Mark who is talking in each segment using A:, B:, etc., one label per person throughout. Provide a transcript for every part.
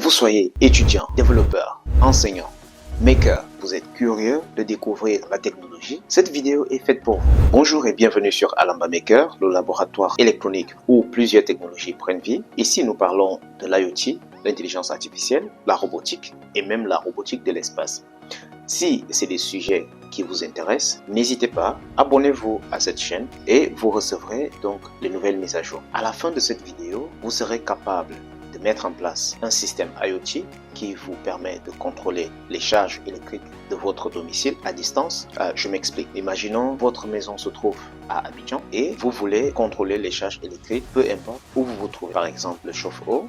A: vous soyez étudiant, développeur, enseignant, maker, vous êtes curieux de découvrir la technologie, cette vidéo est faite pour vous. Bonjour et bienvenue sur Alamba Maker, le laboratoire électronique où plusieurs technologies prennent vie. Ici, nous parlons de l'IoT, l'intelligence artificielle, la robotique et même la robotique de l'espace. Si c'est des sujets qui vous intéressent, n'hésitez pas, abonnez-vous à cette chaîne et vous recevrez donc les nouvelles mises à jour. À la fin de cette vidéo, vous serez capable de mettre en place un système IoT qui vous permet de contrôler les charges électriques de votre domicile à distance. Je m'explique. Imaginons votre maison se trouve à Abidjan et vous voulez contrôler les charges électriques, peu importe où vous vous trouvez. Par exemple, le chauffe-eau,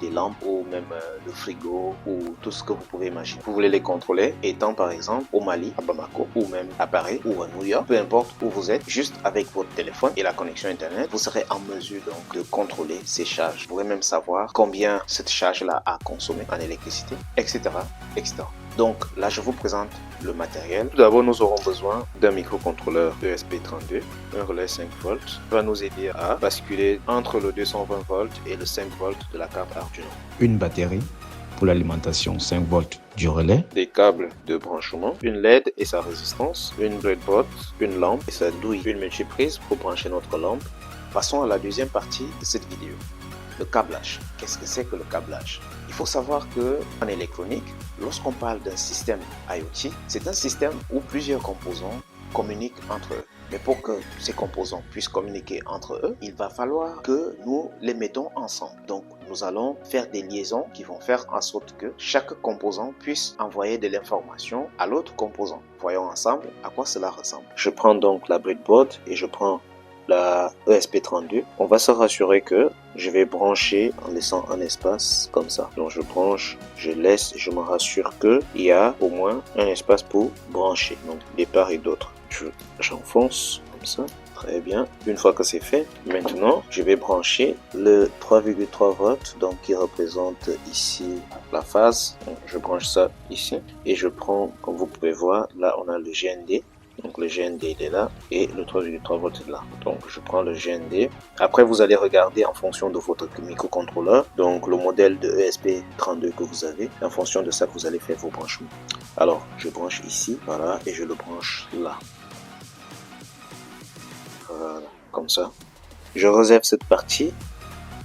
A: des lampes ou même le frigo ou tout ce que vous pouvez imaginer. Vous voulez les contrôler étant par exemple au Mali, à Bamako ou même à Paris ou à New York, peu importe où vous êtes, juste avec votre téléphone et la connexion Internet, vous serez en mesure donc de contrôler ces charges. Vous pourrez même savoir combien cette charge-là a consommé en électricité, etc., etc. Donc là, je vous présente le matériel. Tout d'abord, nous aurons besoin d'un microcontrôleur ESP32, un relais 5 volts, qui va nous aider à basculer entre le 220 volts et le 5 volts de la carte Arduino.
B: Une batterie pour l'alimentation 5 volts du relais,
A: des câbles de branchement, une LED et sa résistance, une breadboard, une lampe et sa douille, une multiprise pour brancher notre lampe. Passons à la deuxième partie de cette vidéo. Le câblage. Qu'est-ce que c'est que le câblage? Il faut savoir que en électronique, lorsqu'on parle d'un système IoT, c'est un système où plusieurs composants communiquent entre eux. Mais pour que ces composants puissent communiquer entre eux, il va falloir que nous les mettons ensemble. Donc, nous allons faire des liaisons qui vont faire en sorte que chaque composant puisse envoyer de l'information à l'autre composant. Voyons ensemble à quoi cela ressemble. Je prends donc la breadboard et je prends la ESP32. On va se rassurer que je vais brancher en laissant un espace comme ça. Donc je branche, je laisse, je me rassure que il y a au moins un espace pour brancher. Donc de part et d'autre. J'enfonce comme ça. Très bien. Une fois que c'est fait, maintenant je vais brancher le 3,3 volts donc qui représente ici la phase. Donc, je branche ça ici et je prends, comme vous pouvez voir, là on a le GND. Donc le GND il est là et le 3,3 volts est là. Donc je prends le GND. Après vous allez regarder en fonction de votre microcontrôleur, donc le modèle de ESP32 que vous avez. En fonction de ça, vous allez faire vos branchements. Alors je branche ici, voilà, et je le branche là. Voilà, comme ça. Je réserve cette partie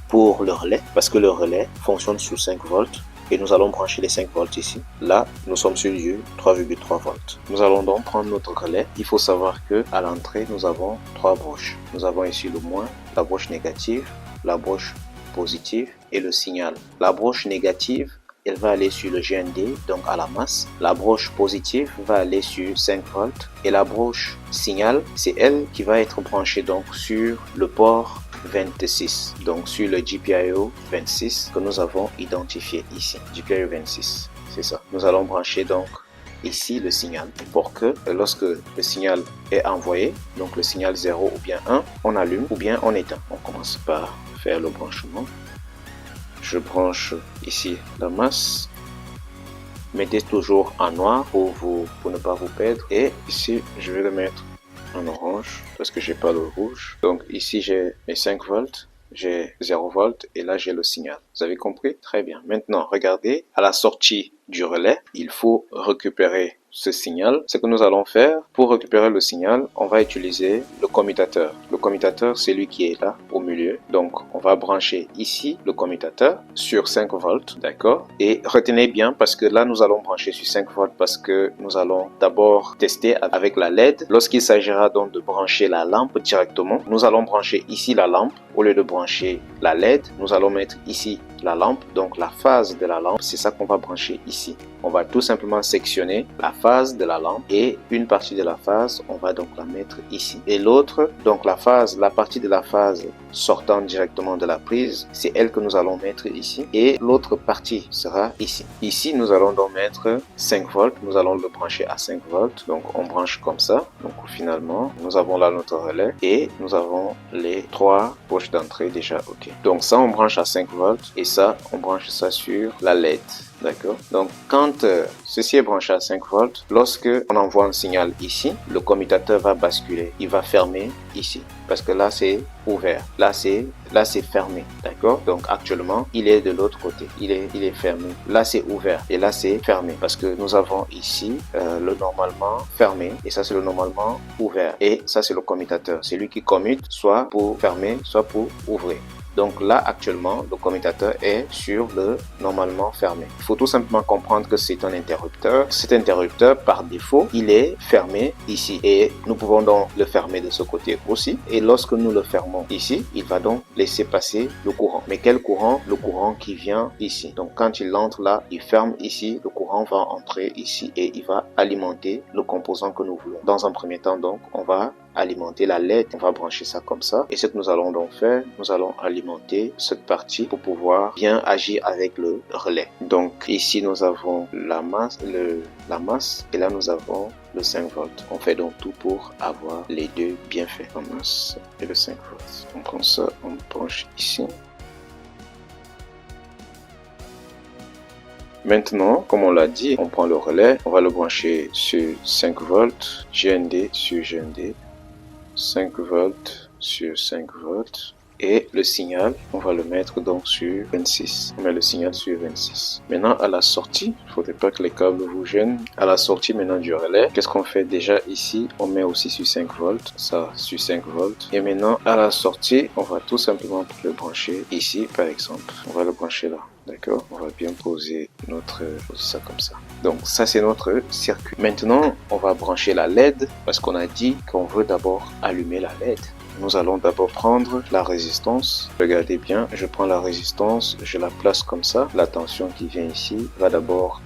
A: pour le relais parce que le relais fonctionne sous 5 volts. Et nous allons brancher les 5 volts ici. Là, nous sommes sur du 3,3 volts. Nous allons donc prendre notre relais. Il faut savoir que à l'entrée, nous avons 3 broches. Nous avons ici le moins, la broche négative, la broche positive et le signal. La broche négative, elle va aller sur le GND, donc à la masse. La broche positive va aller sur 5 volts. Et la broche signal, c'est elle qui va être branchée donc sur le port 26, donc sur le GPIO 26 que nous avons identifié ici, GPIO 26, c'est ça. Nous allons brancher donc ici le signal pour que lorsque le signal est envoyé, donc le signal 0 ou bien 1, on allume ou bien on éteint. On commence par faire le branchement. Je branche ici la masse. Mettez toujours en noir pour ne pas vous perdre. Et ici, je vais le mettre en orange parce que j'ai pas le rouge. Donc ici j'ai mes 5 volts, j'ai 0 volts et là j'ai le signal. Vous avez compris? Très bien. Maintenant regardez, à la sortie du relais, il faut récupérer ce signal. Ce que nous allons faire pour récupérer le signal, on va utiliser le commutateur. Le commutateur, c'est lui qui est là au milieu. Donc on va brancher ici le commutateur sur 5 volts, d'accord? Et retenez bien parce que là nous allons brancher sur 5 volts parce que nous allons d'abord tester avec la LED. Lorsqu'il s'agira donc de brancher la lampe directement, nous allons brancher ici la lampe au lieu de brancher la LED. Nous allons mettre ici la lampe, donc la phase de la lampe, c'est ça qu'on va brancher ici. On va tout simplement sectionner la phase de la lampe et une partie de la phase, on va donc la mettre ici. Et l'autre, donc la partie de la phase sortant directement de la prise, c'est elle que nous allons mettre ici. Et l'autre partie sera ici. Ici, nous allons donc mettre 5 volts. Nous allons le brancher à 5 volts. Donc, on branche comme ça. Donc, finalement, nous avons là notre relais et nous avons les 3 poches d'entrée déjà OK. Donc, ça, on branche à 5 volts et ça, on branche ça sur la LED. D'accord? Donc, quand ceci est branché à 5 volts, lorsque on envoie un signal ici, le commutateur va basculer. Il va fermer ici. Parce que là, c'est ouvert. Là, c'est fermé. D'accord? Donc, actuellement, il est de l'autre côté. Il est fermé. Là, c'est ouvert. Et là, c'est fermé. Parce que nous avons ici le normalement fermé. Et ça, c'est le normalement ouvert. Et ça, c'est le commutateur. C'est lui qui commute soit pour fermer, soit pour ouvrir. Donc là, actuellement, le commutateur est sur le normalement fermé. Il faut tout simplement comprendre que c'est un interrupteur. Cet interrupteur, par défaut, il est fermé ici. Et nous pouvons donc le fermer de ce côté aussi. Et lorsque nous le fermons ici, il va donc laisser passer le courant. Mais quel courant? Le courant qui vient ici. Donc quand il entre là, il ferme ici. Le courant va entrer ici et il va alimenter le composant que nous voulons. Dans un premier temps, donc, on va alimenter la LED, on va brancher ça comme ça. Et ce que nous allons donc faire, nous allons alimenter cette partie pour pouvoir bien agir avec le relais. Donc ici nous avons la masse et là nous avons le 5 volts. On fait donc tout pour avoir les deux bien faits, la masse et le 5 volts. Donc comme ça, on branche ici. Maintenant, comme on l'a dit, on prend le relais, on va le brancher sur 5 volts, GND sur GND. 5 volts sur 5 volts et le signal on va le mettre donc sur 26. On met le signal sur 26. Maintenant à la sortie, il ne faudrait pas que les câbles vous gênent. À la sortie maintenant du relais, qu'est-ce qu'on fait? Déjà ici on met aussi sur 5 volts, ça sur 5 volts. Et maintenant à la sortie on va tout simplement le brancher ici par exemple. On va le brancher là. D'accord, on va bien poser ça comme ça. Donc ça c'est notre circuit. Maintenant on va brancher la LED parce qu'on a dit qu'on veut d'abord allumer la LED. Nous allons d'abord prendre la résistance. Regardez bien, je prends la résistance, je la place comme ça. La tension qui vient ici va d'abord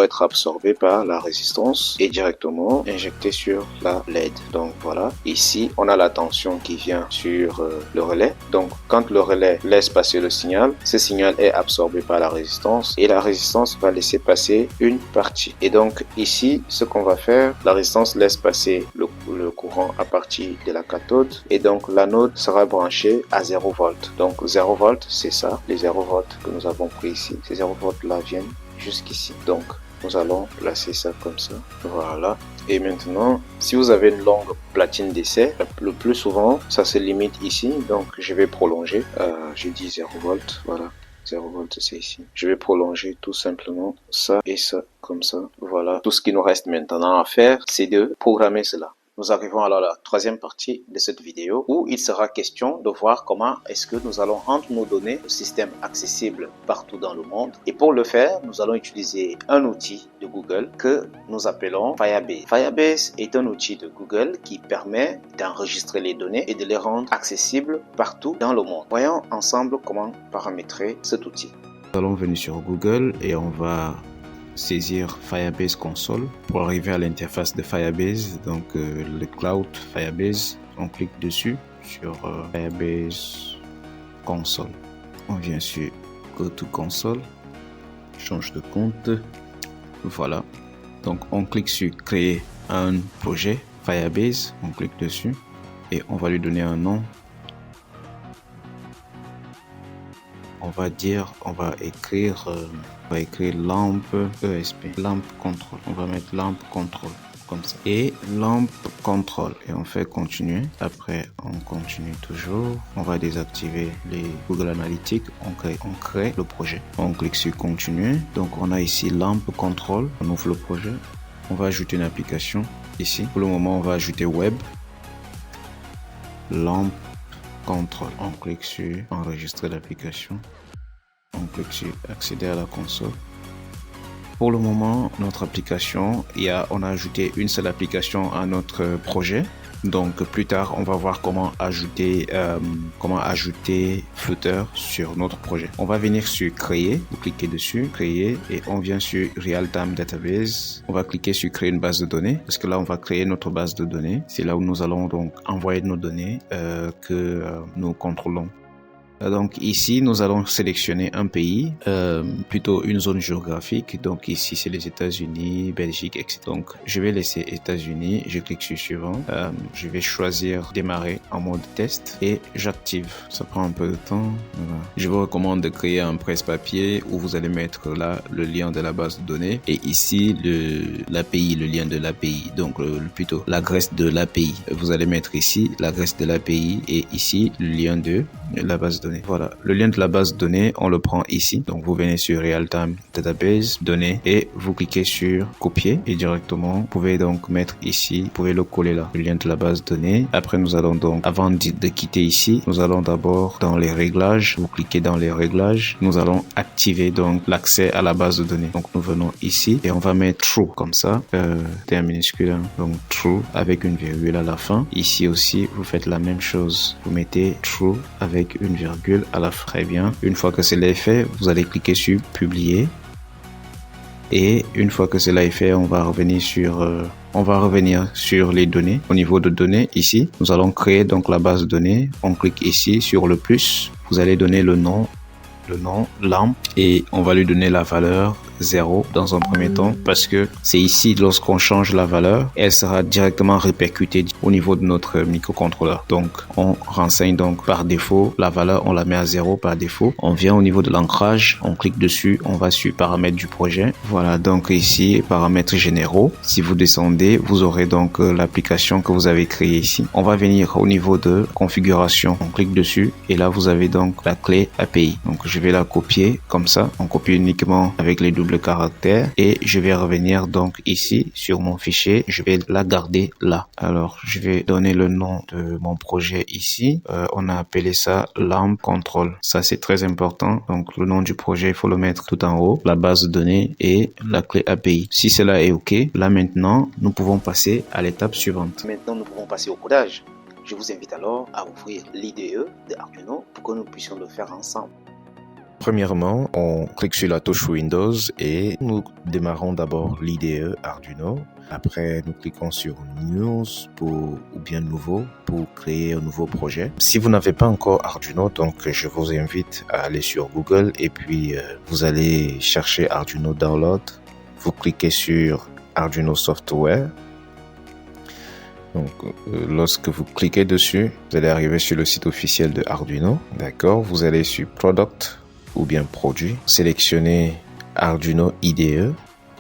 A: être absorbée par la résistance et directement injectée sur la LED. Donc voilà, ici on a la tension qui vient sur le relais. Donc quand le relais laisse passer le signal, ce signal est absorbé par la résistance et la résistance va laisser passer une partie. Et donc ici, ce qu'on va faire, la résistance laisse passer le courant à partir de la cathode et donc l'anode sera branchée à 0 volts. Donc 0 volts, c'est ça, les 0 volts que nous avons pris ici. Ces 0 volts là viennent jusqu'ici. Donc nous allons placer ça comme ça. Voilà. Et maintenant, si vous avez une longue platine d'essai, le plus souvent, ça se limite ici. Donc je vais prolonger. Je dis 0 volts. Voilà. 0 volts, c'est ici. Je vais prolonger tout simplement ça et ça, comme ça. Voilà. Tout ce qui nous reste maintenant à faire, c'est de programmer cela. Nous arrivons alors à la troisième partie de cette vidéo où il sera question de voir comment est-ce que nous allons rendre nos données au système accessible partout dans le monde. Et pour le faire, nous allons utiliser un outil de Google que nous appelons Firebase. Firebase est un outil de Google qui permet d'enregistrer les données et de les rendre accessibles partout dans le monde. Voyons ensemble comment paramétrer cet outil.
B: Nous allons venir sur Google et on va saisir Firebase Console pour arriver à l'interface de Firebase, donc le cloud Firebase. On clique dessus sur Firebase Console. On vient sur Go to Console, change de compte. Voilà. Donc on clique sur créer un projet Firebase. On clique dessus et on va lui donner un nom. On va écrire lampe ESP, lampe contrôle. On va mettre lampe contrôle comme ça et lampe contrôle et on fait continuer. Après on continue toujours. On va désactiver les Google Analytics. On crée le projet. On clique sur continuer. Donc on a ici lampe contrôle. On ouvre le projet. On va ajouter une application ici. Pour le moment on va ajouter web lampe contrôle. On clique sur enregistrer l'application. On clique sur accéder à la console. Pour le moment, notre application, on a ajouté une seule application à notre projet. Donc plus tard, on va voir comment ajouter Flutter sur notre projet. On va venir sur créer, vous cliquez dessus, créer et on vient sur Real Time Database. On va cliquer sur créer une base de données parce que là on va créer notre base de données. C'est là où nous allons donc envoyer nos données que nous contrôlons. Donc ici, nous allons sélectionner un pays, plutôt une zone géographique. Donc ici, c'est les États-Unis, Belgique, etc. Donc je vais laisser États-Unis, je clique sur suivant. Je vais choisir démarrer en mode test et j'active. Ça prend un peu de temps. Voilà. Je vous recommande de créer un presse-papier où vous allez mettre là le lien de la base de données et ici l'API, le lien de l'API. Donc plutôt l'adresse de l'API. Vous allez mettre ici l'adresse de l'API et ici le lien de la base de données. Voilà, le lien de la base de données, on le prend ici. Donc vous venez sur Real-Time Database, données et vous cliquez sur copier et directement vous pouvez donc mettre ici, vous pouvez le coller là, le lien de la base de données. Après nous allons donc, avant de quitter ici, nous allons d'abord dans les réglages, vous cliquez dans les réglages, nous allons activer donc l'accès à la base de données. Donc nous venons ici et on va mettre true comme ça, T minuscule, hein. Donc true avec une virgule à la fin. Ici aussi vous faites la même chose, vous mettez true avec une virgule à la fin. Très bien, une fois que cela est fait, vous allez cliquer sur publier et une fois que cela est fait, on va revenir sur les données. Au niveau de données, ici, nous allons créer donc la base de données. On clique ici sur le plus. Vous allez donner le nom, lampe, et on va lui donner la valeur 0 dans un premier temps parce que c'est ici, lorsqu'on change la valeur, elle sera directement répercutée au niveau de notre microcontrôleur. Donc, on renseigne donc par défaut la valeur, on la met à 0 par défaut. On vient au niveau de l'ancrage, on clique dessus, on va sur paramètres du projet. Voilà, donc ici, paramètres généraux. Si vous descendez, vous aurez donc l'application que vous avez créée ici. On va venir au niveau de configuration. On clique dessus et là, vous avez donc la clé API. Donc, je vais la copier comme ça. On copie uniquement avec les doubles caractères et je vais revenir donc ici sur mon fichier. Je vais la garder là. Alors, je vais donner le nom de mon projet ici. On a appelé ça LAMP Control. Ça, c'est très important. Donc, le nom du projet, il faut le mettre tout en haut. La base de données et la clé API. Si cela est OK, là maintenant, nous pouvons passer à l'étape suivante.
A: Maintenant, nous pouvons passer au codage. Je vous invite alors à ouvrir l'IDE de Arduino pour que nous puissions le faire ensemble.
B: Premièrement, on clique sur la touche Windows et nous démarrons d'abord l'IDE Arduino. Après, nous cliquons sur News ou bien Nouveau pour créer un nouveau projet. Si vous n'avez pas encore Arduino, donc je vous invite à aller sur Google et puis vous allez chercher Arduino Download. Vous cliquez sur Arduino Software. Donc, lorsque vous cliquez dessus, vous allez arriver sur le site officiel de Arduino. D'accord, vous allez sur Product ou bien Produit. Sélectionnez Arduino IDE.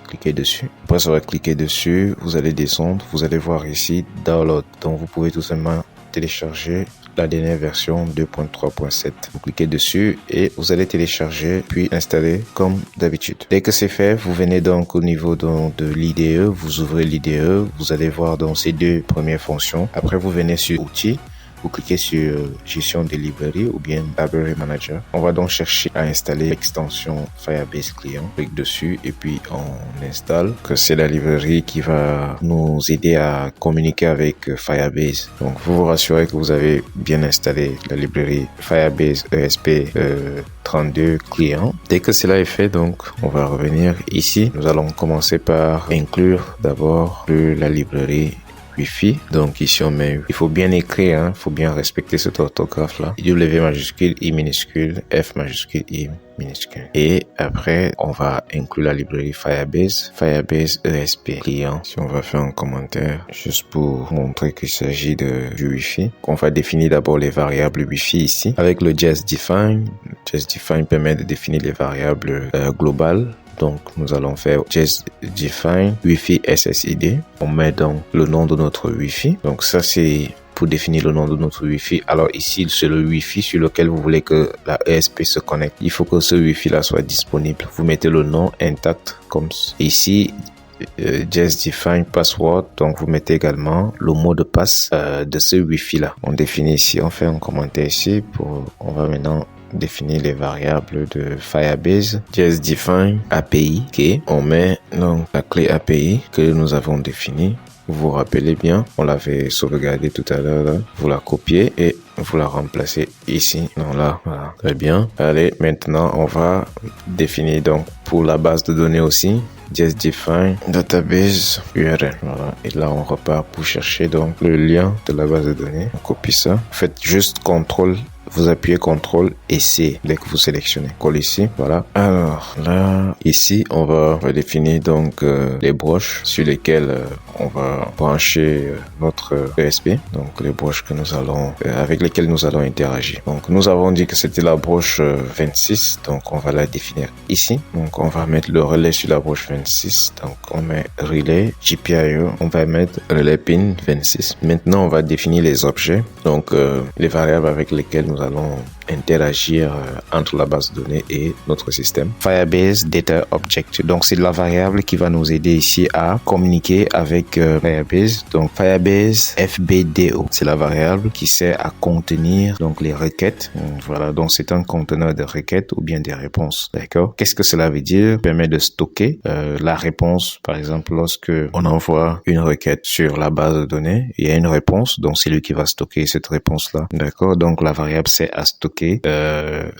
B: Cliquez dessus. Après avoir cliqué dessus, vous allez descendre. Vous allez voir ici Download. Donc, vous pouvez tout simplement télécharger la dernière version 2.3.7. Vous cliquez dessus et vous allez télécharger puis installer comme d'habitude. Dès que c'est fait, vous venez donc au niveau de l'IDE, vous ouvrez l'IDE, vous allez voir dans ces deux premières fonctions. Après, vous venez sur Outils. Vous cliquez sur Gestion des librairies ou bien Library Manager. On va donc chercher à installer l'extension Firebase Client. On clique dessus et puis on installe. Que c'est la librairie qui va nous aider à communiquer avec Firebase. Donc vous vous rassurez que vous avez bien installé la librairie Firebase ESP32 Client. Dès que cela est fait, donc on va revenir ici. Nous allons commencer par inclure d'abord la librairie Wi-Fi. Donc ici on met, il faut bien écrire, hein, il faut bien respecter cet orthographe là. W majuscule, I minuscule, F majuscule, I minuscule. Et après on va inclure la librairie Firebase ESP client. Si on va faire un commentaire juste pour montrer qu'il s'agit du Wi-Fi. On va définir d'abord les variables Wi-Fi ici avec le just define. Just define permet de définir les variables globales. Donc, nous allons faire just define Wi-Fi SSID. On met donc le nom de notre Wi-Fi. Donc, ça, c'est pour définir le nom de notre Wi-Fi. Alors, ici, c'est le Wi-Fi sur lequel vous voulez que la ESP se connecte. Il faut que ce Wi-Fi-là soit disponible. Vous mettez le nom intact comme ici. Just define password. Donc, vous mettez également le mot de passe de ce Wi-Fi-là. On définit ici. On fait un commentaire ici. On va maintenant définir les variables de Firebase. Just define API. Ok. On met donc la clé API que nous avons définie. Vous vous rappelez bien, on l'avait sauvegardé tout à l'heure là. Vous la copiez et vous la remplacez ici. Non là, voilà. Très bien. Allez, maintenant on va définir donc pour la base de données aussi. Just define database URL. Voilà. Et là, on repart pour chercher donc le lien de la base de données. On copie ça. Faites juste CTRL vous appuyez CTRL et C dès que vous sélectionnez. Colle ici, voilà. Alors là, ici, on va définir donc les broches sur lesquelles on va brancher notre ESP. Donc les broches que nous allons avec lesquelles nous allons interagir. Donc nous avons dit que c'était la broche 26, donc on va la définir ici. Donc on va mettre le relais sur la broche 26. Donc on met relais GPIO, on va mettre relais pin 26. Maintenant on va définir les objets, donc les variables avec lesquelles nous allons interagir entre la base de données et notre système. Firebase Data Object, donc c'est la variable qui va nous aider ici à communiquer avec Firebase. Donc Firebase FBDO, c'est la variable qui sert à contenir donc les requêtes. Voilà, donc c'est un conteneur de requêtes ou bien des réponses. D'accord? Qu'est-ce que cela veut dire? Ça permet de stocker la réponse. Par exemple, lorsque on envoie une requête sur la base de données, il y a une réponse, donc c'est lui qui va stocker cette réponse-là. D'accord? Donc la variable sert à stocker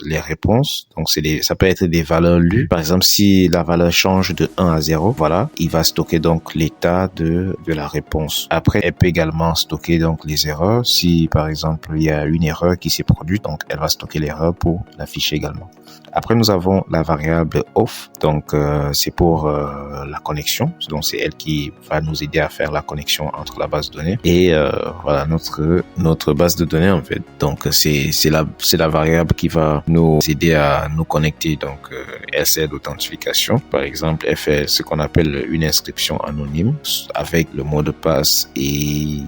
B: les réponses. Donc ça peut être des valeurs lues. Par exemple, si la valeur change de 1 à 0, voilà, il va stocker donc l'état de la réponse. Après, elle peut également stocker donc les erreurs. Si par exemple il y a une erreur qui s'est produite, donc elle va stocker l'erreur pour l'afficher également. Après, nous avons la variable off. Donc c'est pour la connexion. Donc c'est elle qui va nous aider à faire la connexion entre la base de données et voilà notre base de données en fait. Donc c'est la variable qui va nous aider à nous connecter. Donc elle sert d'authentification. Par exemple, elle fait ce qu'on appelle une inscription anonyme avec le mot de passe et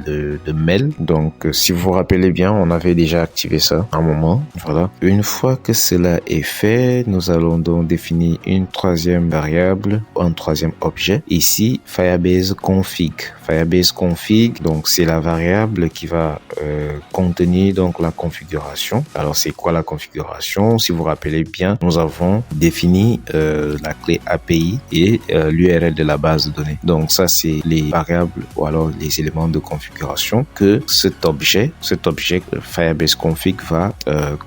B: le mail. Donc si vous vous rappelez bien, on avait déjà activé ça à un moment. Voilà. Une fois que cela est fait, nous allons donc définir une troisième variable, un troisième objet. Ici, Firebase config. Firebase config, donc c'est la variable qui va contenir donc la configuration. Alors c'est quoi la configuration? Si vous vous rappelez bien, nous avons défini la clé API et l'URL de la base de données. Donc ça c'est les variables ou alors les éléments de configuration que cet objet Firebase config va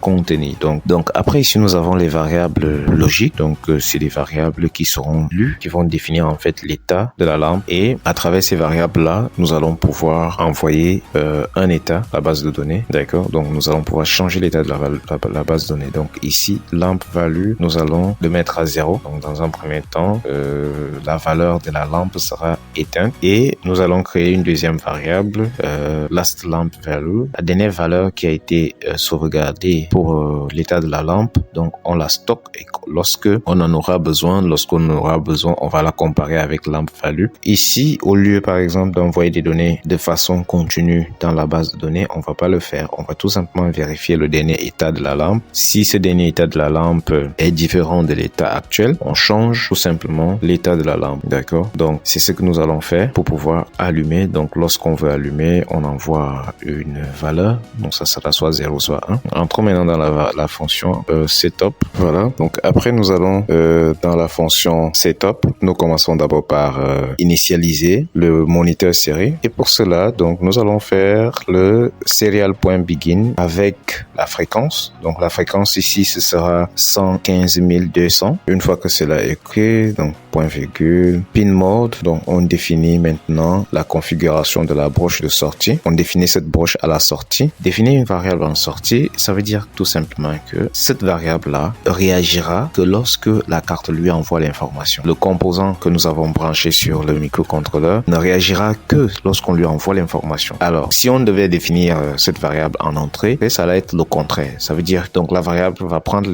B: contenir. Donc après ici nous avons les variables logiques. Donc c'est des variables qui seront lues, qui vont définir en fait l'état de la lampe et à travers ces variables là, nous allons pouvoir envoyer un état à la base de données. D'accord? Donc nous allons pouvoir changer l'état de la base de données. Donc ici lampe value, nous allons le mettre à 0. Donc dans un premier temps, la valeur de la lampe sera éteinte et nous allons créer une deuxième variable, last lamp value. La dernière valeur qui a été sauvegardée pour l'état de la lampe, donc on la stocke et lorsqu'on en aura besoin, on va la comparer avec lamp value. Ici, au lieu par exemple d'envoyer des données de façon continue dans la base de données, on va pas le faire. On va tout simplement vérifier le dernier état de la lampe. Si ce dernier état de la lampe est différent de l'état actuel, on change tout simplement l'état de la lampe. D'accord? Donc, c'est ce que nous allons faire pour pouvoir allumer. Donc, lorsqu'on veut allumer, on envoie une valeur. Donc, ça sera soit 0, soit 1. Entrons maintenant dans la fonction setup. Voilà. Donc, après, nous allons dans la fonction setup. Nous commençons d'abord par initialiser le moniteur série. Et pour cela, donc, nous allons faire le serial.begin avec la fréquence. Donc, la fréquence ici, ce sera 115 200. Une fois que cela est créé, donc, point virgule, pin mode. Donc, on définit maintenant la configuration de la broche de sortie. On définit cette broche à la sortie. Définir une variable en sortie, ça veut dire tout simplement que cette variable-là réagira que lorsque la carte lui envoie l'information. Le composant que nous avons branché sur le microcontrôleur ne réagira que lorsqu'on lui envoie l'information. Alors, si on devait définir cette variable en entrée, ça va être le contraire. Ça veut dire donc la variable va prendre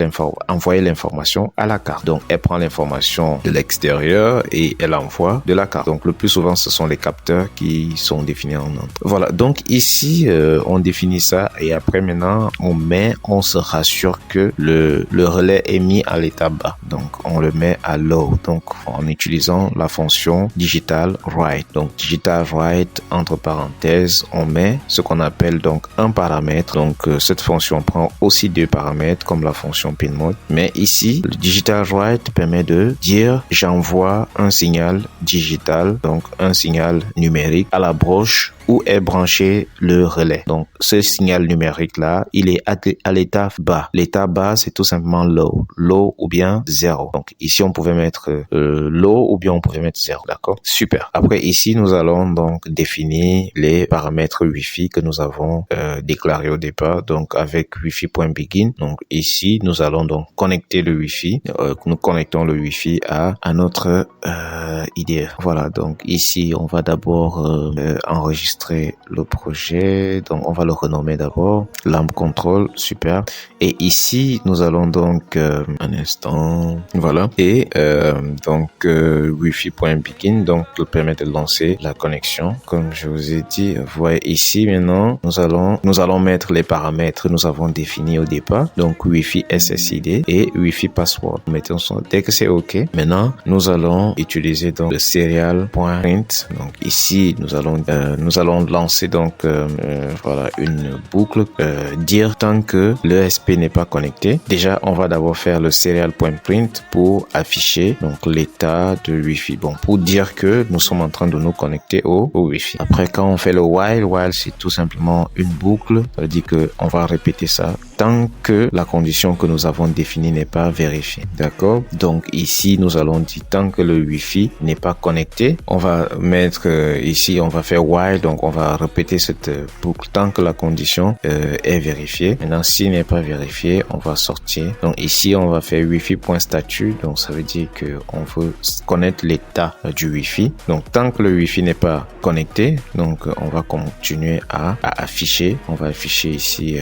B: envoyer l'information à la carte. Donc, elle prend l'information de l'extérieur et elle envoie de la carte. Donc, le plus souvent, ce sont les capteurs qui sont définis en entrée. Voilà. Donc, ici, on définit ça et après, maintenant, on se rassure que le relais est mis à l'état bas. Donc, on le met à low. Donc, en utilisant la fonction digital write. Donc, digital write, entre parenthèses, on met ce qu'on appelle donc un paramètre. Donc, cette fonction prend aussi deux paramètres comme la fonction pin mode. Mais ici, le digital write permet de dire j'envoie un signal digital, donc un signal numérique à la broche où est branché le relais. Donc, ce signal numérique là, il est à l'état bas. L'état bas, c'est tout simplement low. Low ou bien 0. Donc, ici, on pouvait mettre low ou bien on pouvait mettre 0. D'accord? Super. Après, ici, nous allons donc définir les paramètres Wi-Fi que nous avons déclarés au départ. Donc, avec Wi-Fi.begin. Donc, ici, nous allons donc connecter le Wi-Fi. Nous connectons le Wi-Fi à notre IDF. Voilà. Donc, ici, on va d'abord enregistrer le projet. Donc, on va le renommer d'abord. Lamp control. Super. Et ici, nous allons donc un instant. Voilà. Et donc, Wi-Fi.begin. Donc, nous permet de lancer la connexion. Comme je vous ai dit, vous voyez ici maintenant, nous allons mettre les paramètres que nous avons définis au départ. Donc, Wi-Fi SSID et Wi-Fi password. Mettons ça. Dès que c'est OK, maintenant, nous allons utiliser donc le serial.print. Donc, ici, nous allons lancer donc voilà une boucle, dire tant que l'ESP n'est pas connecté. Déjà, on va d'abord faire le serial.print pour afficher donc l'état de Wi-Fi. Bon, pour dire que nous sommes en train de nous connecter au Wi-Fi. Après, quand on fait le while c'est tout simplement une boucle. Ça veut dire que on va répéter ça tant que la condition que nous avons définie n'est pas vérifiée. D'accord? Donc ici, nous allons dire tant que le Wi-Fi n'est pas connecté. On va mettre ici, on va faire while, donc on va répéter cette boucle tant que la condition est vérifiée. Maintenant, s'il n'est pas vérifié, on va sortir. Donc ici, on va faire Wi-Fi.statut. Donc ça veut dire que on veut connaître l'état du Wi-Fi. Donc tant que le Wi-Fi n'est pas connecté, donc on va continuer à afficher. On va afficher ici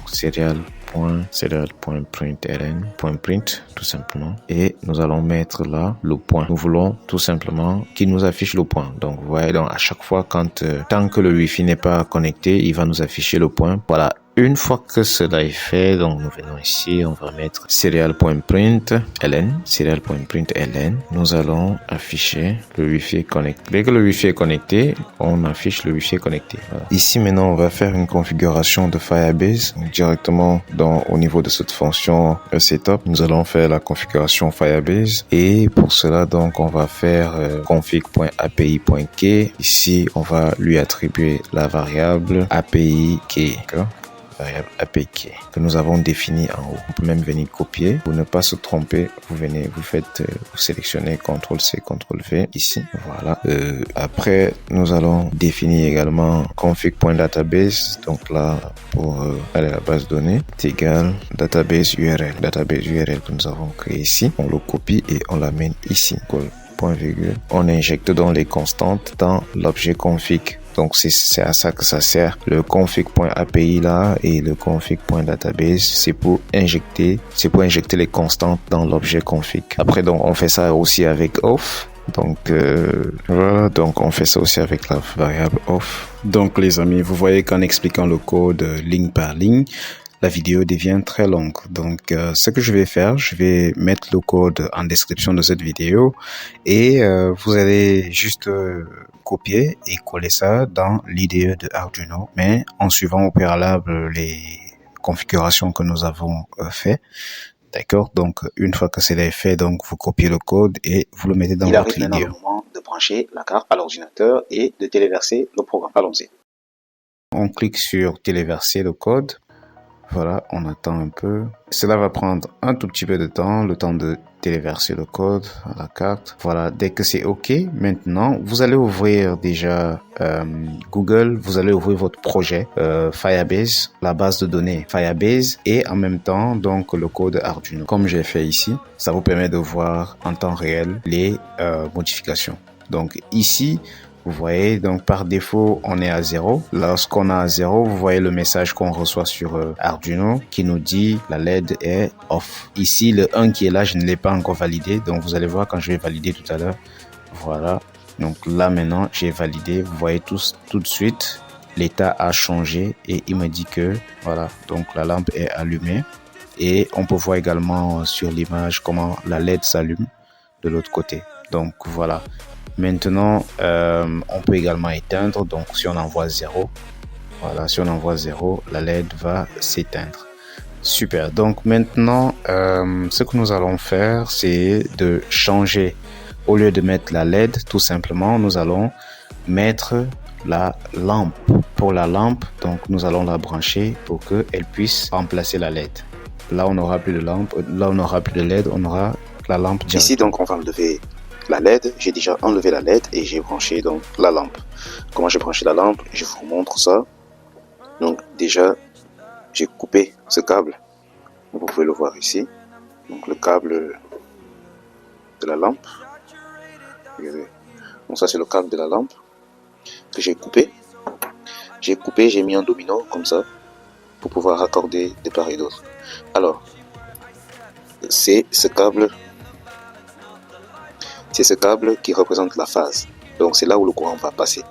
B: serial.println.print tout simplement, et nous allons mettre là le point. Nous voulons tout simplement qu'il nous affiche le point. Donc vous voyez, donc à chaque fois quand tant que le Wi-Fi n'est pas connecté, il va nous afficher le point. Voilà. Une fois que cela est fait, donc nous venons ici, on va mettre serial.println. Nous allons afficher le Wi-Fi connecté. Dès que le Wi-Fi est connecté, on affiche le Wi-Fi connecté. Voilà. Ici maintenant, on va faire une configuration de Firebase directement au niveau de cette fonction setup. Nous allons faire la configuration Firebase, et pour cela donc on va faire config.api.key. Ici, on va lui attribuer la variable API key. D'accord? Variable APK que nous avons défini en haut. On peut même venir copier pour ne pas se tromper. Vous sélectionnez CTRL-C, CTRL-V ici. Voilà. Après, nous allons définir également config.database. Donc là, pour aller à la base de données, c'est égal database URL. Database URL que nous avons créé ici. On le copie et on l'amène ici. Point virgule. On injecte donc les constantes dans l'objet config. Donc, c'est à ça que ça sert. Le config.api là et le config.database, c'est pour injecter les constantes dans l'objet config. Après, donc, on fait ça aussi avec off. Donc, voilà. Donc, on fait ça aussi avec la variable off. Donc, les amis, vous voyez qu'en expliquant le code ligne par ligne, la vidéo devient très longue. Donc, ce que je vais faire, je vais mettre le code en description de cette vidéo et vous allez juste copier et coller ça dans l'IDE de Arduino, mais en suivant au préalable les configurations que nous avons fait. D'accord? Donc, une fois que c'est fait, donc vous copiez le code et vous le mettez dans votre IDE.
A: Il arrive maintenant le moment de brancher la carte à l'ordinateur et de téléverser le programme. Allons-y.
B: On clique sur téléverser le code. Voilà, on attend un peu. Cela va prendre un tout petit peu de temps, le temps de téléverser le code à la carte. Voilà, dès que c'est OK, maintenant, vous allez ouvrir déjà Google, vous allez ouvrir votre projet Firebase, la base de données Firebase, et en même temps, donc, le code Arduino. Comme j'ai fait ici, ça vous permet de voir en temps réel les modifications. Donc ici, vous voyez, donc par défaut, on est à 0. Lorsqu'on est à 0, vous voyez le message qu'on reçoit sur Arduino qui nous dit la LED est off. Ici, le 1 qui est là, je ne l'ai pas encore validé. Donc, vous allez voir quand je vais valider tout à l'heure. Voilà. Donc là, maintenant, j'ai validé. Vous voyez tout de suite, l'état a changé et il me dit que, voilà, donc la lampe est allumée. Et on peut voir également sur l'image comment la LED s'allume de l'autre côté. Donc, voilà. Maintenant, on peut également éteindre. Donc, si on envoie 0, voilà, si on envoie 0, la LED va s'éteindre. Super. Donc, maintenant, ce que nous allons faire, c'est de changer. Au lieu de mettre la LED, tout simplement, nous allons mettre la lampe. Pour la lampe, donc nous allons la brancher pour qu'elle puisse remplacer la LED. Là, on n'aura plus de lampe. Là, on n'aura plus de LED. On aura la lampe directement.
A: Ici, donc, on va enlever la LED. J'ai déjà enlevé la LED et j'ai branché donc la lampe. Comment j'ai branché la lampe? Je vous montre ça. Donc, déjà, j'ai coupé ce câble. Vous pouvez le voir ici. Donc, le câble de la lampe. Regardez. Donc, ça, c'est le câble de la lampe que j'ai coupé. J'ai mis un domino comme ça pour pouvoir raccorder de part et d'autre. Alors, c'est ce câble qui représente la phase. Donc, c'est là où le courant va passer.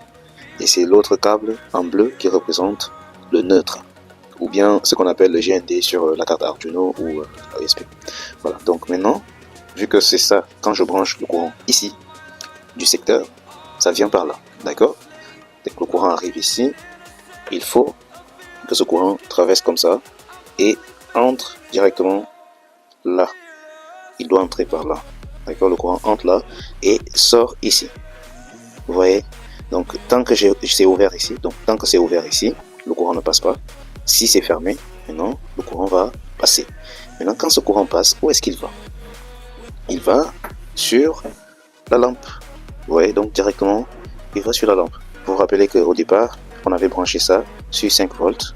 A: Et c'est l'autre câble en bleu qui représente le neutre, ou bien ce qu'on appelle le GND sur la carte Arduino ou ASP. Voilà, donc maintenant, vu que c'est ça, quand je branche le courant ici, du secteur, ça vient par là, d'accord? Dès que le courant arrive ici, il faut que ce courant traverse comme ça et entre directement là. Il doit entrer par là, d'accord? Le courant entre là et sort ici. Vous voyez? Donc, tant que c'est ouvert ici, le courant ne passe pas. Si c'est fermé, maintenant, le courant va passer. Maintenant, quand ce courant passe, où est-ce qu'il va? Il va sur la lampe. Vous voyez, donc directement, il va sur la lampe. Vous vous rappelez qu'au départ, on avait branché ça sur 5 volts.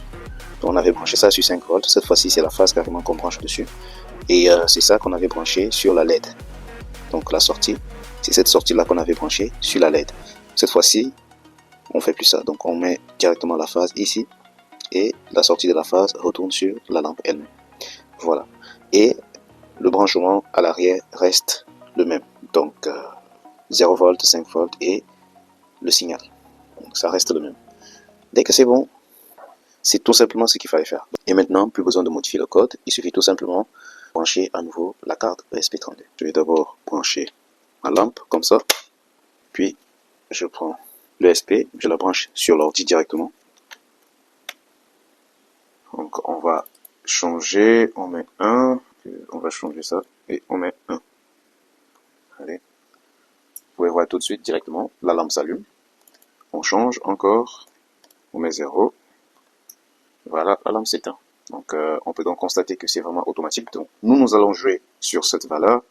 A: Donc, on avait branché ça sur 5 volts. Cette fois-ci, c'est la phase carrément qu'on branche dessus. Et c'est ça qu'on avait branché sur la LED. Donc, la sortie, c'est cette sortie-là qu'on avait branchée sur la LED. Cette fois-ci, on fait plus ça. Donc, on met directement la phase ici. Et la sortie de la phase retourne sur la lampe elle-même. Voilà. Et le branchement à l'arrière reste le même. Donc, 0 volts, 5 volts et le signal. Donc, ça reste le même. Dès que c'est bon, c'est tout simplement ce qu'il fallait faire. Et maintenant, plus besoin de modifier le code. Il suffit tout simplement de brancher à nouveau la carte ESP32. Je vais d'abord brancher ma lampe comme ça. Puis, je prends l'ESP, je la branche sur l'ordi directement. Donc, on va changer, on met 1, on va changer ça, et on met 1. Allez. Vous pouvez voir tout de suite directement, la lampe s'allume. On change encore, on met 0. Voilà, la lampe s'éteint. Donc, on peut donc constater que c'est vraiment automatique. Donc, nous allons jouer sur cette valeur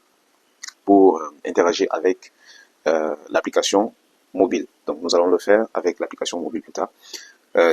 A: pour interagir avec l'application mobile. Donc, nous allons le faire avec l'application mobile plus tard.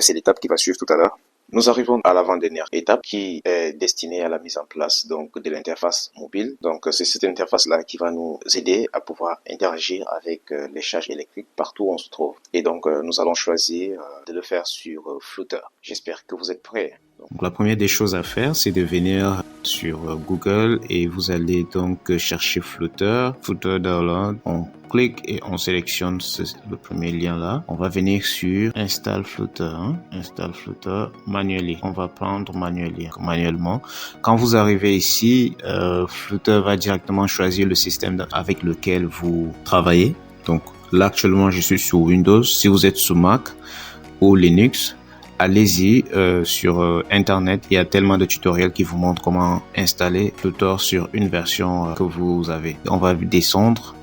A: C'est l'étape qui va suivre tout à l'heure. Nous arrivons à l'avant-dernière étape qui est destinée à la mise en place donc de l'interface mobile. Donc c'est cette interface-là qui va nous aider à pouvoir interagir avec les charges électriques partout où on se trouve. Et donc nous allons choisir de le faire sur Flutter. J'espère que vous êtes prêts.
B: Donc, la première des choses à faire, c'est de venir sur Google et vous allez donc chercher Flutter. Flutter Download. On clique et on sélectionne le premier lien là. On va venir sur Install Flutter. Install Flutter manually. On va prendre manuellement. Quand vous arrivez ici, Flutter va directement choisir le système avec lequel vous travaillez. Donc là actuellement, je suis sur Windows. Si vous êtes sous Mac ou Linux, allez-y sur internet, il y a tellement de tutoriels qui vous montrent comment installer Flutter sur une version que vous avez. On va descendre,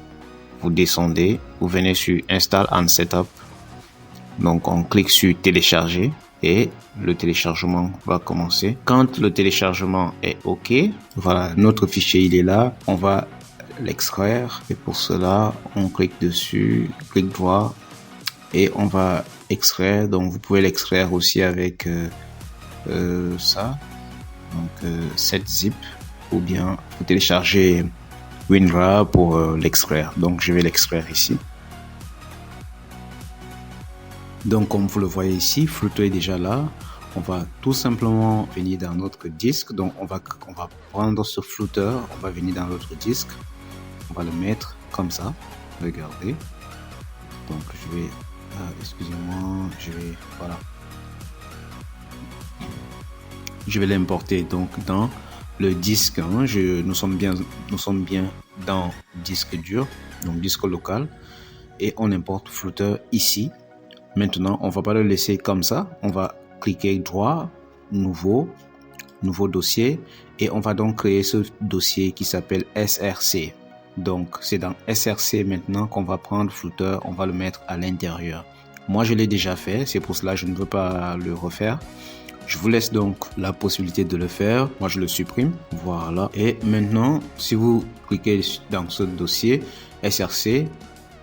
B: vous descendez, vous venez sur Install and Setup. Donc on clique sur télécharger et le téléchargement va commencer. Quand le téléchargement est OK, voilà, notre fichier il est là, on va l'extraire et pour cela on clique dessus, clic droit et on va extraire. Donc vous pouvez l'extraire aussi avec ça, donc cette zip, ou bien vous téléchargez WinRAR pour l'extraire. Donc je vais l'extraire ici. Donc comme vous le voyez ici, Flutter est déjà là. On va tout simplement venir dans notre disque. Donc on va prendre ce Flutter, on va venir dans notre disque, on va le mettre comme ça. Regardez. Donc je vais excusez-moi, voilà. Je vais l'importer donc dans le disque. Nous sommes bien dans disque dur, donc disque local, et on importe Flutter ici. Maintenant, on va pas le laisser comme ça. On va cliquer droit, nouveau dossier, et on va donc créer ce dossier qui s'appelle SRC. Donc, c'est dans SRC maintenant qu'on va prendre Flutter, on va le mettre à l'intérieur. Moi, je l'ai déjà fait. C'est pour cela que je ne veux pas le refaire. Je vous laisse donc la possibilité de le faire. Moi, je le supprime. Voilà. Et maintenant, si vous cliquez dans ce dossier SRC,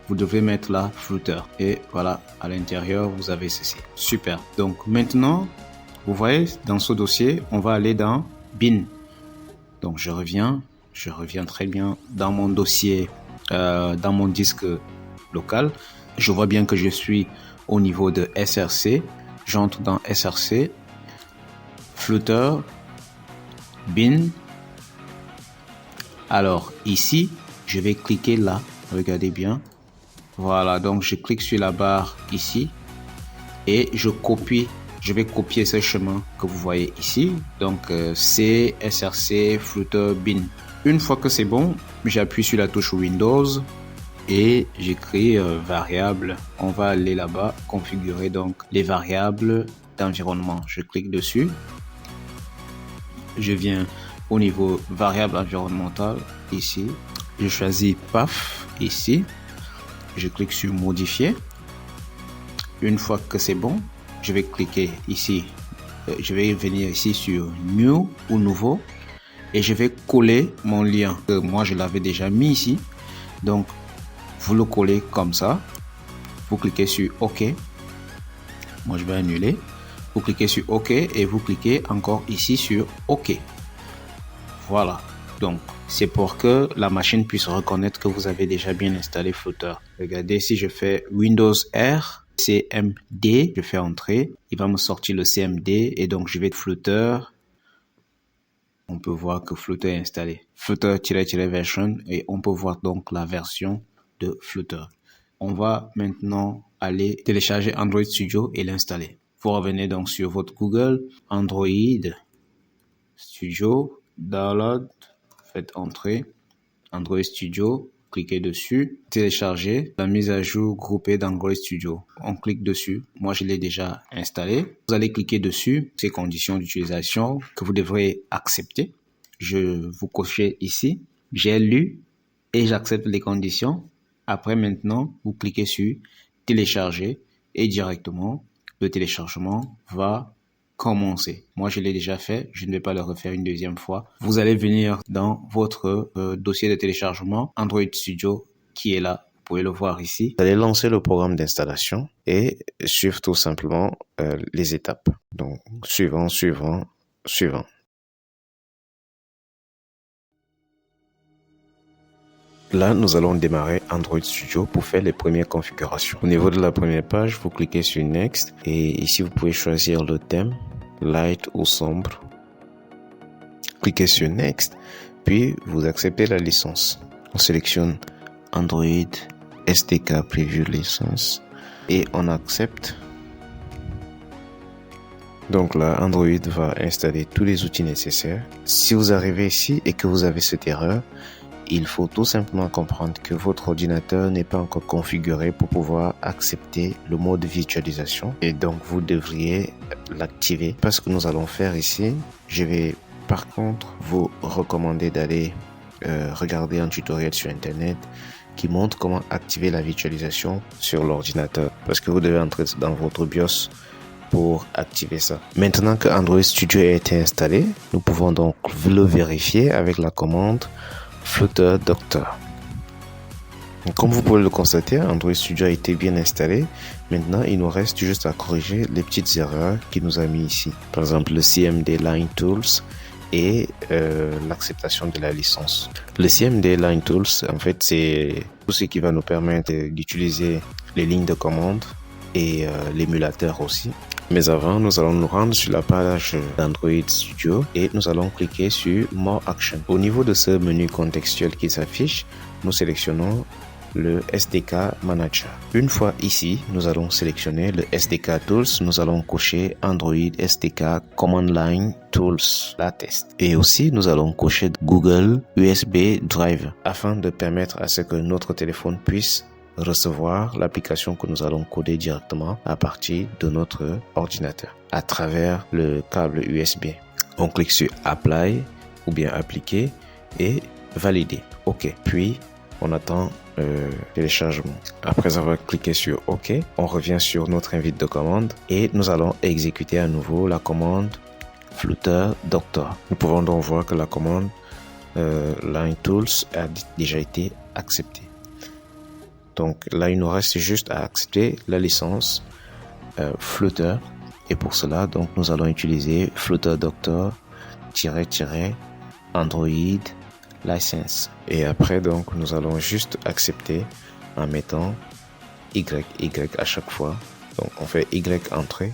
B: vous devez mettre là Flutter. Et voilà, à l'intérieur, vous avez ceci. Super. Donc maintenant, vous voyez, dans ce dossier, on va aller dans Bin. Donc je reviens très bien dans mon dossier, dans mon disque local. Je vois bien que je suis au niveau de SRC. J'entre dans SRC. Flutter, Bin. Alors ici, je vais cliquer là. Regardez bien. Voilà, donc je clique sur la barre ici et je vais copier ce chemin que vous voyez ici. Donc C, SRC, Flutter, Bin. Une fois que c'est bon, j'appuie sur la touche Windows et j'écris variable. On va aller là-bas, configurer donc les variables d'environnement. Je clique dessus. Je viens au niveau variable environnementale ici. Je choisis PAF ici. Je clique sur modifier. Une fois que c'est bon, je vais cliquer ici. Je vais venir ici sur new ou nouveau et je vais coller mon lien. Moi, je l'avais déjà mis ici. Donc, vous le collez comme ça. Vous cliquez sur OK. Moi, je vais annuler. Vous cliquez sur OK et vous cliquez encore ici sur OK. Voilà. Donc, c'est pour que la machine puisse reconnaître que vous avez déjà bien installé Flutter. Regardez, si je fais Windows R, CMD, je fais entrer. Il va me sortir le CMD et donc je vais Flutter. On peut voir que Flutter est installé. Flutter-version et on peut voir donc la version de Flutter. On va maintenant aller télécharger Android Studio et l'installer. Vous revenez donc sur votre Google, Android Studio, Download, faites entrer, Android Studio, cliquez dessus, télécharger la mise à jour groupée d'Android Studio. On clique dessus, moi je l'ai déjà installé. Vous allez cliquer dessus, ces conditions d'utilisation que vous devrez accepter. Je vous cochez ici, j'ai lu et j'accepte les conditions. Après maintenant, vous cliquez sur télécharger et directement le téléchargement va commencer. Moi, je l'ai déjà fait. Je ne vais pas le refaire une deuxième fois. Vous allez venir dans votre dossier de téléchargement Android Studio qui est là. Vous pouvez le voir ici.
C: Vous allez lancer le programme d'installation et suivre tout simplement les étapes. Donc, suivant. Là, nous allons démarrer Android Studio pour faire les premières configurations. Au niveau de la première page, vous cliquez sur Next et ici, vous pouvez choisir le thème, Light ou sombre. Cliquez sur Next, puis vous acceptez la licence. On sélectionne Android SDK Preview License et on accepte. Donc là, Android va installer tous les outils nécessaires. Si vous arrivez ici et que vous avez cette erreur, il faut tout simplement comprendre que votre ordinateur n'est pas encore configuré pour pouvoir accepter le mode virtualisation et donc vous devriez l'activer. Parce que nous allons faire ici, je vais par contre vous recommander d'aller regarder un tutoriel sur internet qui montre comment activer la virtualisation sur l'ordinateur parce que vous devez entrer dans votre BIOS pour activer ça. Maintenant que Android Studio a été installé, nous pouvons donc le vérifier avec la commande Flutter Doctor. Comme vous pouvez le constater, Android Studio a été bien installé. Maintenant, il nous reste juste à corriger les petites erreurs qu'il nous a mis ici. Par exemple, le CMD Line Tools et l'acceptation de la licence. Le CMD Line Tools, en fait, c'est tout ce qui va nous permettre d'utiliser les lignes de commande et l'émulateur aussi. Mais avant, nous allons nous rendre sur la page d'Android Studio et nous allons cliquer sur More Action. Au niveau de ce menu contextuel qui s'affiche, nous sélectionnons le SDK Manager. Une fois ici, nous allons sélectionner le SDK Tools. Nous allons cocher Android SDK Command Line Tools Latest. Et aussi, nous allons cocher Google USB Drive afin de permettre à ce que notre téléphone puisse recevoir l'application que nous allons coder directement à partir de notre ordinateur à travers le câble USB. On clique sur Apply ou bien Appliquer et Valider. OK. Puis, On attend téléchargement. Après avoir cliqué sur OK, on revient sur notre invite de commande et nous allons exécuter à nouveau la commande Flutter Doctor. Nous pouvons donc voir que la commande Line Tools a déjà été acceptée. Donc là, il nous reste juste à accepter la licence Flutter. Et pour cela, donc, nous allons utiliser Flutter Doctor Android license. Et après, donc, nous allons juste accepter en mettant Y à chaque fois. Donc, on fait Y entrée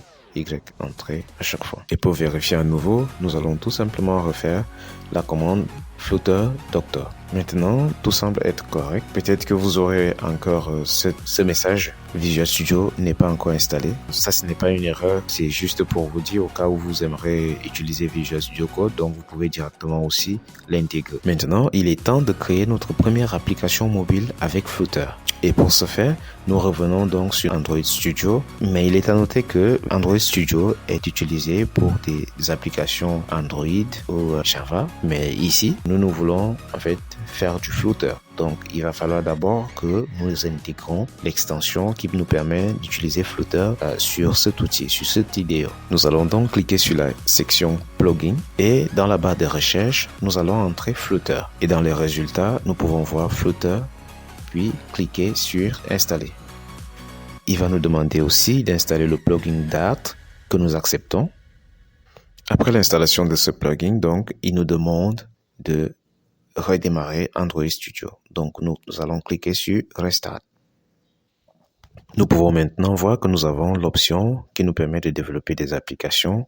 C: à chaque fois. Et pour vérifier à nouveau, nous allons tout simplement refaire la commande Flutter Doctor. Maintenant, tout semble être correct. Peut-être que vous aurez encore ce message. Visual Studio n'est pas encore installé. Ça, ce n'est pas une erreur. C'est juste pour vous dire au cas où vous aimeriez utiliser Visual Studio Code. Donc, vous pouvez directement aussi l'intégrer. Maintenant, il est temps de créer notre première application mobile avec Flutter. Et pour ce faire, nous revenons donc sur Android Studio. Mais il est à noter que Android Studio est utilisé pour des applications Android ou Java. Mais ici, nous voulons en fait faire du Flutter. Donc, il va falloir d'abord que nous intégrons l'extension qui nous permet d'utiliser Flutter sur cet outil, sur cette IDE. Nous allons donc cliquer sur la section Plugin et dans la barre de recherche, nous allons entrer Flutter. Et dans les résultats, nous pouvons voir Flutter, puis cliquer sur Installer. Il va nous demander aussi d'installer le plugin Dart que nous acceptons. Après l'installation de ce plugin, donc, il nous demande de redémarrer Android Studio. Donc, nous allons cliquer sur Restart. Nous pouvons maintenant voir que nous avons l'option qui nous permet de développer des applications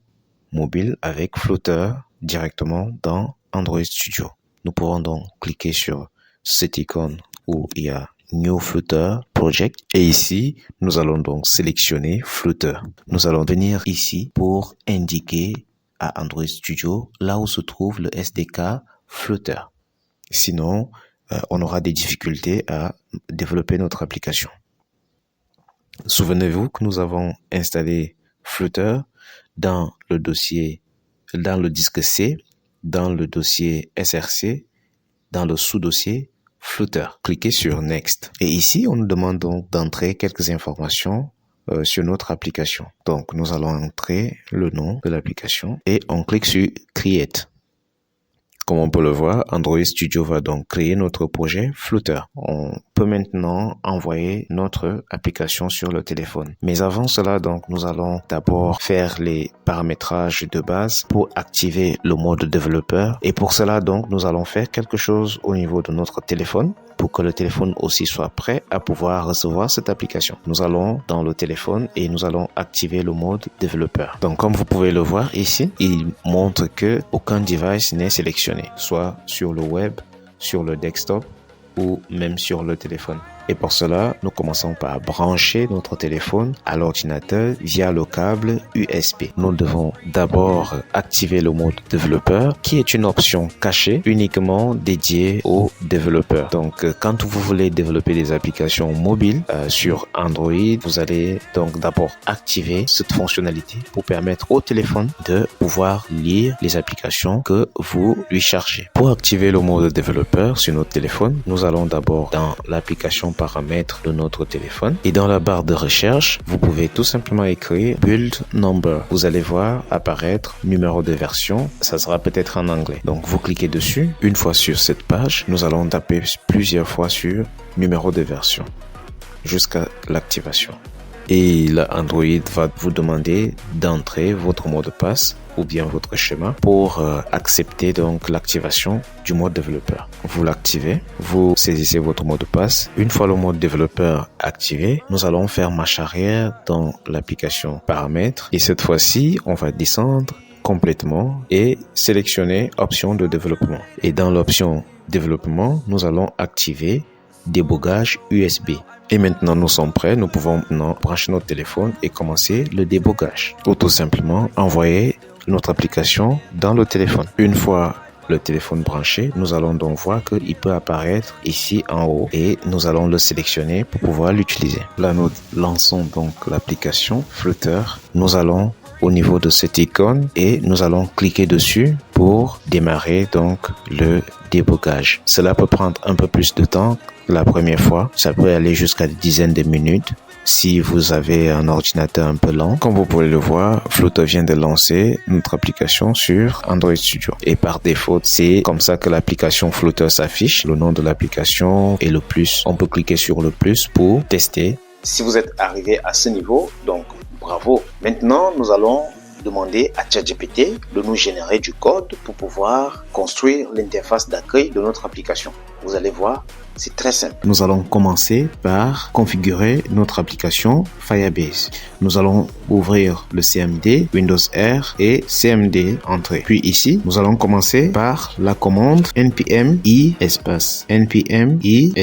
C: mobiles avec Flutter directement dans Android Studio. Nous pouvons donc cliquer sur cette icône où il y a New Flutter Project et ici, nous allons donc sélectionner Flutter. Nous allons venir ici pour indiquer à Android Studio là où se trouve le SDK Flutter. Sinon, on aura des difficultés à développer notre application. Souvenez-vous que nous avons installé Flutter dans le disque C, dans le dossier SRC, dans le sous-dossier Flutter. Cliquez sur Next. Et ici, on nous demande donc d'entrer quelques informations sur notre application. Donc, nous allons entrer le nom de l'application et on clique sur Create. Comme on peut le voir, Android Studio va donc créer notre projet Flutter. On peut maintenant envoyer notre application sur le téléphone. Mais avant cela, donc, nous allons d'abord faire les paramétrages de base pour activer le mode développeur. Et pour cela, donc, nous allons faire quelque chose au niveau de notre téléphone pour que le téléphone aussi soit prêt à pouvoir recevoir cette application. Nous allons dans le téléphone et nous allons activer le mode développeur. Donc, comme vous pouvez le voir ici, il montre que aucun device n'est sélectionné, soit sur le web, sur le desktop ou même sur le téléphone. Et pour cela, nous commençons par brancher notre téléphone à l'ordinateur via le câble USB. Nous devons d'abord activer le mode développeur qui est une option cachée uniquement dédiée aux développeurs. Donc, quand vous voulez développer des applications mobiles sur Android, vous allez donc d'abord activer cette fonctionnalité pour permettre au téléphone de pouvoir lire les applications que vous lui chargez. Pour activer le mode développeur sur notre téléphone, nous allons d'abord dans l'application paramètres de notre téléphone et dans la barre de recherche, vous pouvez tout simplement écrire build number. Vous allez voir apparaître numéro de version. Ça sera peut-être en anglais. Donc, vous cliquez dessus. Une fois sur cette page, nous allons taper plusieurs fois sur numéro de version jusqu'à l'activation. Et l'Android va vous demander d'entrer votre mot de passe ou bien votre schéma pour accepter donc l'activation du mode développeur. Vous l'activez, vous saisissez votre mot de passe. Une fois le mode développeur activé, nous allons faire marche arrière dans l'application paramètres et cette fois-ci, on va descendre complètement et sélectionner option de développement. Et dans l'option développement, nous allons activer débogage USB. Et maintenant, nous sommes prêts. Nous pouvons maintenant brancher notre téléphone et commencer le débogage. Ou tout simplement envoyer notre application dans le téléphone. Une fois le téléphone branché, nous allons donc voir qu'il peut apparaître ici en haut et nous allons le sélectionner pour pouvoir l'utiliser. Là, nous lançons donc l'application Flutter. Nous allons au niveau de cette icône et nous allons cliquer dessus pour démarrer donc le débogage. Cela peut prendre un peu plus de temps la première fois. Ça peut aller jusqu'à des dizaines de minutes. Si vous avez un ordinateur un peu lent, comme vous pouvez le voir, Flutter vient de lancer notre application sur Android Studio. Et par défaut, c'est comme ça que l'application Flutter s'affiche. Le nom de l'application et le plus. On peut cliquer sur le plus pour tester.
A: Si vous êtes arrivé à ce niveau, donc bravo. Maintenant, nous allons demander à ChatGPT de nous générer du code pour pouvoir construire l'interface d'accueil de notre application. Vous allez voir, c'est très simple.
B: Nous allons commencer par configurer notre application Firebase. Nous allons ouvrir le CMD, Windows R et CMD entrée. Puis ici, nous allons commencer par la commande npm i espace -g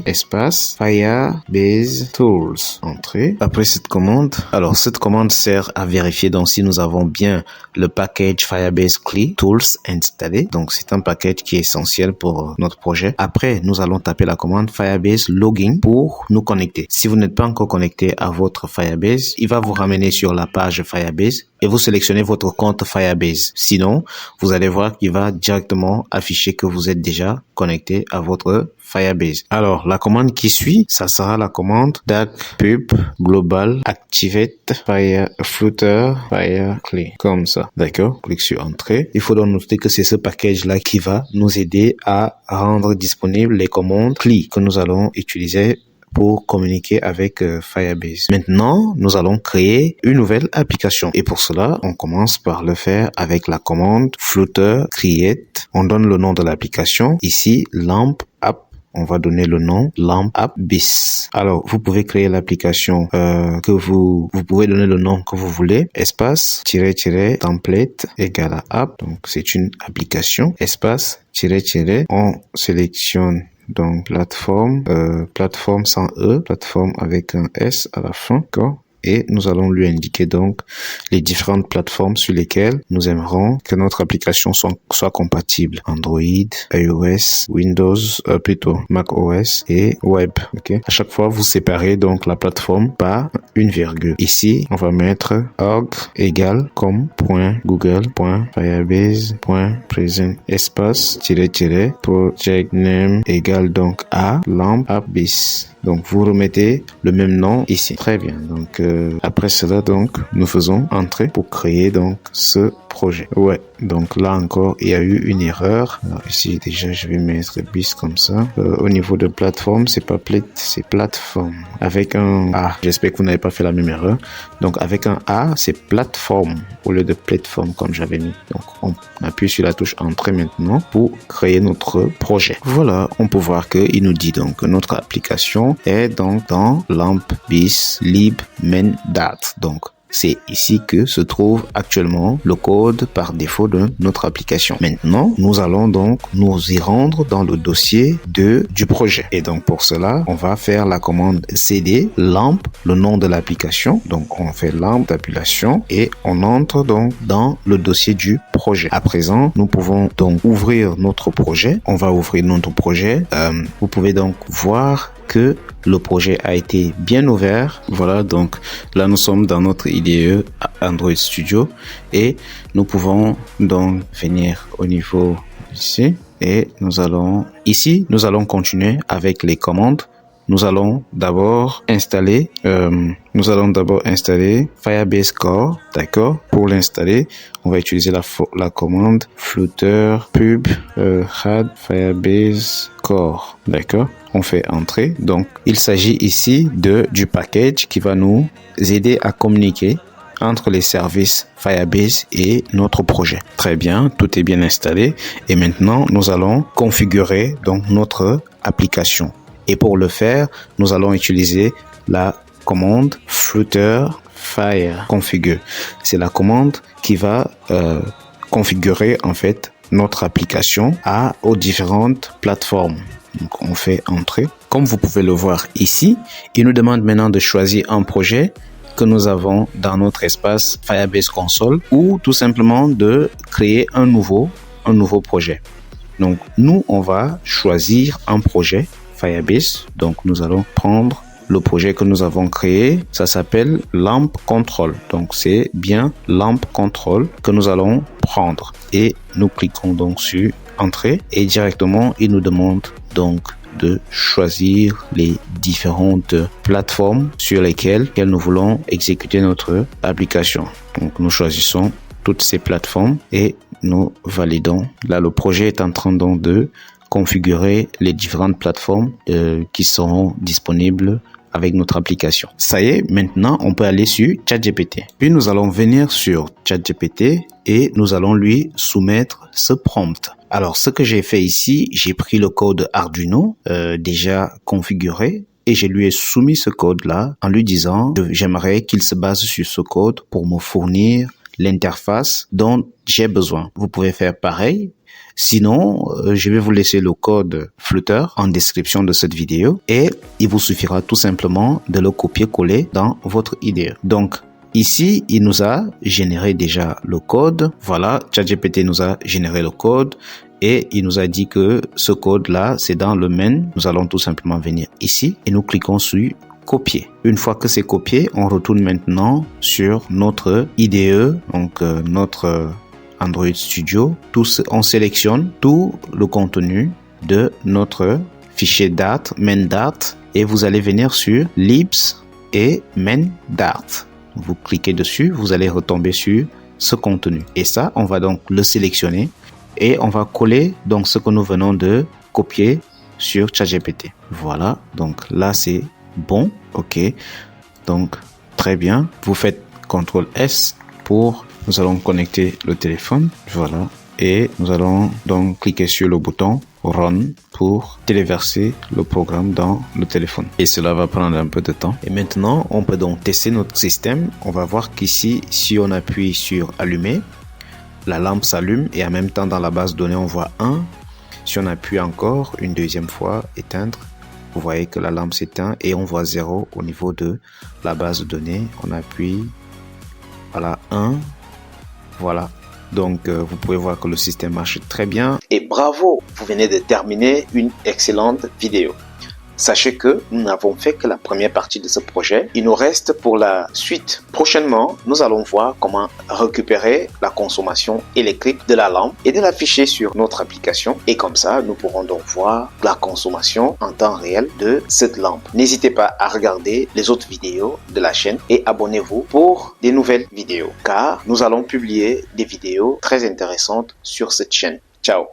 B: espace Firebase Tools entrée. Après cette commande, alors cette commande sert à vérifier donc si nous avons bien le package Firebase CLI Tools installé. Donc c'est un package qui est essentiel pour notre projet. Après, nous allons taper la commande Firebase Login pour nous connecter. Si vous n'êtes pas encore connecté à votre Firebase, il va vous ramener sur la page Firebase et vous sélectionnez votre compte Firebase. Sinon, vous allez voir qu'il va directement afficher que vous êtes déjà connecté à votre Firebase. Alors, la commande qui suit, ça sera la commande pub global activate Flutter CLI. Comme ça. D'accord? Clique sur Entrée. Il faut donc noter que c'est ce package-là qui va nous aider à rendre disponibles les commandes CLI que nous allons utiliser pour communiquer avec Firebase. Maintenant, nous allons créer une nouvelle application. Et pour cela, on commence par le faire avec la commande Flutter create. On donne le nom de l'application. Ici, lamp app. On va donner le nom lamp app bis. Alors, vous pouvez créer l'application que vous pouvez donner le nom que vous voulez. Espace template égale à app. Donc, c'est une application. Espace on sélectionne donc plateforme sans E, plateforme avec un S à la fin, d'accord? Et nous allons lui indiquer donc les différentes plateformes sur lesquelles nous aimerons que notre application soit compatible. Android, iOS, Windows, Mac OS et Web. Ok. À chaque fois, vous séparez donc la plateforme par une virgule. Ici, on va mettre org égale com.google.firebase.present espace project name égale donc à lamp app bis. Donc, vous remettez le même nom ici. Très bien. Donc, après cela, donc, nous faisons entrer pour créer donc ce projet. Ouais. Donc, là encore, il y a eu une erreur. Alors, ici, déjà, je vais mettre bis comme ça. Au niveau de plateforme, c'est pas plate, c'est plateforme. Avec un A. J'espère que vous n'avez pas fait la même erreur. Donc, avec un A, c'est plateforme au lieu de plateforme comme j'avais mis. Donc, on appuie sur la touche entrée maintenant pour créer notre projet. Voilà. On peut voir qu'il nous dit donc que notre application est donc dans lamp bis lib main date. Donc, c'est ici que se trouve actuellement le code par défaut de notre application. Maintenant, nous allons donc nous y rendre dans le dossier du projet. Et donc, pour cela, on va faire la commande cd lamp, le nom de l'application. Donc, on fait lamp d'application et on entre donc dans le dossier du projet. À présent, nous pouvons donc ouvrir notre projet. On va ouvrir notre projet. Vous pouvez donc voir que le projet a été bien ouvert. Voilà, donc là nous sommes dans notre IDE Android Studio et nous pouvons donc venir au niveau ici et nous allons continuer avec les commandes. Nous allons d'abord installer Firebase Core, d'accord? Pour l'installer, on va utiliser la commande flutter pub add Firebase Core, d'accord? On fait entrer. Donc, il s'agit ici du package qui va nous aider à communiquer entre les services Firebase et notre projet. Très bien, tout est bien installé et maintenant nous allons configurer donc notre application. Et pour le faire, nous allons utiliser la commande flutter fire configure. C'est la commande qui va configurer en fait notre application aux différentes plateformes. Donc on fait entrer. Comme vous pouvez le voir ici, il nous demande maintenant de choisir un projet que nous avons dans notre espace Firebase Console ou tout simplement de créer un nouveau projet. Donc nous, on va choisir un projet Firebase. Donc nous allons prendre le projet que nous avons créé. Ça s'appelle Lamp Control. Donc c'est bien Lamp Control que nous allons prendre. Et nous cliquons donc sur Entrée et directement il nous demande donc de choisir les différentes plateformes sur lesquelles nous voulons exécuter notre application. Donc, nous choisissons toutes ces plateformes et nous validons. Là, le projet est en train donc de configurer les différentes plateformes qui seront disponibles avec notre application. Ça y est, maintenant, on peut aller sur ChatGPT. Puis, nous allons venir sur ChatGPT et nous allons lui soumettre ce prompt. Alors, ce que j'ai fait ici, j'ai pris le code Arduino déjà configuré et je lui ai soumis ce code-là en lui disant que j'aimerais qu'il se base sur ce code pour me fournir l'interface dont j'ai besoin. Vous pouvez faire pareil. Sinon, je vais vous laisser le code Flutter en description de cette vidéo et il vous suffira tout simplement de le copier-coller dans votre IDE. Donc, ici, il nous a généré déjà le code. Voilà, ChatGPT nous a généré le code et il nous a dit que ce code-là, c'est dans le main. Nous allons tout simplement venir ici et nous cliquons sur copier. Une fois que c'est copié, on retourne maintenant sur notre IDE, donc notre Android Studio. On sélectionne tout le contenu de notre fichier Dart, main Dart, et vous allez venir sur libs et main Dart. Vous cliquez dessus, vous allez retomber sur ce contenu. Et ça, on va donc le sélectionner et on va coller donc ce que nous venons de copier sur ChatGPT. Voilà, donc là c'est bon, ok. Donc très bien, vous faites CTRL S pour, nous allons connecter le téléphone, voilà. Et nous allons donc cliquer sur le bouton Run pour téléverser le programme dans le téléphone. Et cela va prendre un peu de temps. Et maintenant, on peut donc tester notre système. On va voir qu'ici, si on appuie sur Allumer, la lampe s'allume et en même temps dans la base de données, on voit 1. Si on appuie encore une deuxième fois, éteindre, vous voyez que la lampe s'éteint et on voit 0 au niveau de la base de données. On appuie, voilà, 1, voilà. Donc, vous pouvez voir que le système marche très bien.
A: Et bravo, vous venez de terminer une excellente vidéo. Sachez que nous n'avons fait que la première partie de ce projet. Il nous reste pour la suite. Prochainement, nous allons voir comment récupérer la consommation électrique de la lampe et de l'afficher sur notre application. Et comme ça, nous pourrons donc voir la consommation en temps réel de cette lampe. N'hésitez pas à regarder les autres vidéos de la chaîne et abonnez-vous pour des nouvelles vidéos. Car nous allons publier des vidéos très intéressantes sur cette chaîne. Ciao!